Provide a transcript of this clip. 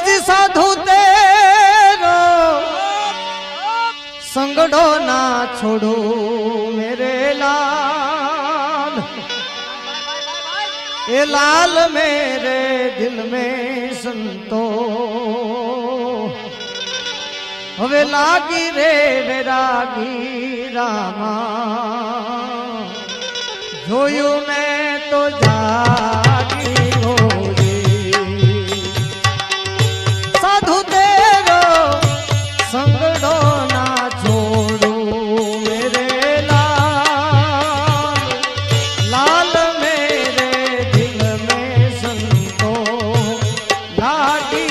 जी साधु तेरो संगड़ो ना छोड़ो मेरे लाल, ए लाल मेरे दिल में संतो हवे लागी रे वैरागी रामा, जोयू मैं तो जागी हो रे। साधु तेरो संगड़ो ना छोड़ो मेरे लाल, लाल मेरे दिल में संतो लागी